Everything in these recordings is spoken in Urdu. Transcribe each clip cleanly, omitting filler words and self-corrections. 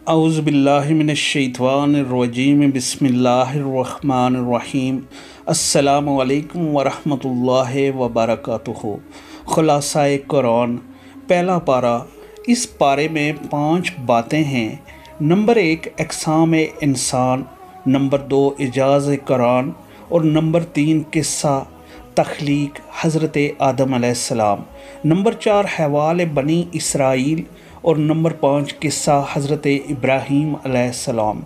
اعوذ باللہ من الشیطان الرجیم بسم اللہ الرحمن الرحیم السلام علیکم ورحمۃ اللہ وبرکاتہ۔ خلاصہ قرآن پہلا پارہ۔ اس پارے میں 5 باتیں ہیں۔ نمبر 1 اقسام انسان، نمبر 2 اعجاز قرآن، اور نمبر 3 قصہ تخلیق حضرت آدم علیہ السلام، نمبر 4 احوال بنی اسرائیل، اور نمبر 5 قصہ حضرت ابراہیم علیہ السلام۔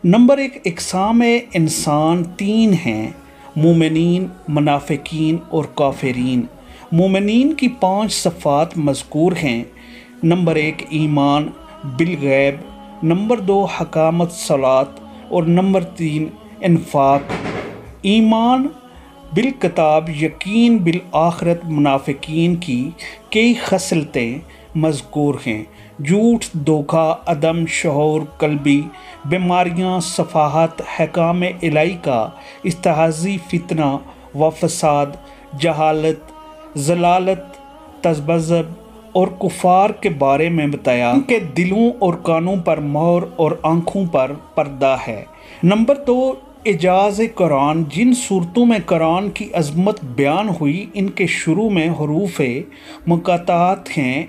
نمبر 1 اقسام انسان 3 ہیں: مومنین، منافقین اور کافرین۔ مومنین کی 5 صفات مذکور ہیں۔ نمبر 1 ایمان بالغیب، نمبر 2 حکامت صلاۃ، اور نمبر 3 انفاق۔ ایمان بالکتاب، یقین بالآخرت۔ منافقین کی کئی خصلتیں مذکور ہیں: جھوٹ، دھوکہ، عدم شعور قلبی، بیماریاں، صفاحت، حکام الہی کا استحضاء، فتنہ و فساد، جہالت، ضلالت، تذبذب اور کفار کے بارے میں بتایا کہ دلوں اور کانوں پر مہر اور آنکھوں پر پردہ ہے۔ نمبر 2 اعجاز قرآن۔ جن صورتوں میں قرآن کی عظمت بیان ہوئی ان کے شروع میں حروف مقاطعات ہیں،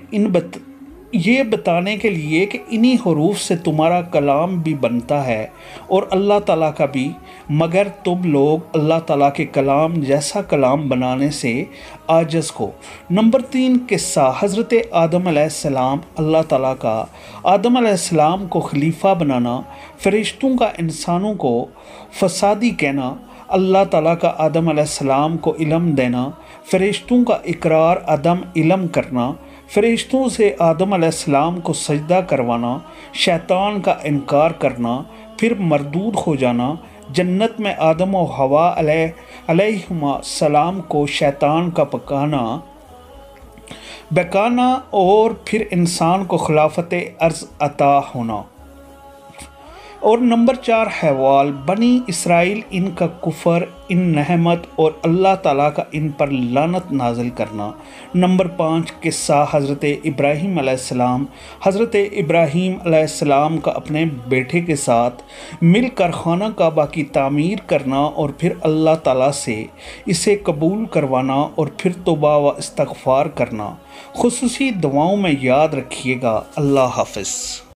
یہ بتانے کے لیے کہ انہی حروف سے تمہارا کلام بھی بنتا ہے اور اللہ تعالیٰ کا بھی، مگر تم لوگ اللہ تعالیٰ کے کلام جیسا کلام بنانے سے عاجز ہو۔ نمبر 3 قصہ حضرت آدم علیہ السلام۔ اللہ تعالیٰ کا آدم علیہ السلام کو خلیفہ بنانا، فرشتوں کا انسانوں کو فسادی کہنا، اللہ تعالیٰ کا آدم علیہ السلام کو علم دینا، فرشتوں کا اقرار عدم علم کرنا، فرشتوں سے آدم علیہ السلام کو سجدہ کروانا، شیطان کا انکار کرنا، پھر مردود ہو جانا، جنت میں آدم و حوا علیہم السلام کو شیطان کا بہکانا، اور پھر انسان کو خلافت ارض عطا ہونا۔ اور نمبر 4 احوال بنی اسرائیل، ان کا کفر، ان نعمت اور اللہ تعالیٰ کا ان پر لعنت نازل کرنا۔ نمبر 5 قصہ حضرت ابراہیم علیہ السلام۔ حضرت ابراہیم علیہ السلام کا اپنے بیٹے کے ساتھ مل کر خانہ کعبہ کی تعمیر کرنا، اور پھر اللہ تعالیٰ سے اسے قبول کروانا، اور پھر توبہ و استغفار کرنا۔ خصوصی دعاؤں میں یاد رکھیے گا۔ اللہ حافظ۔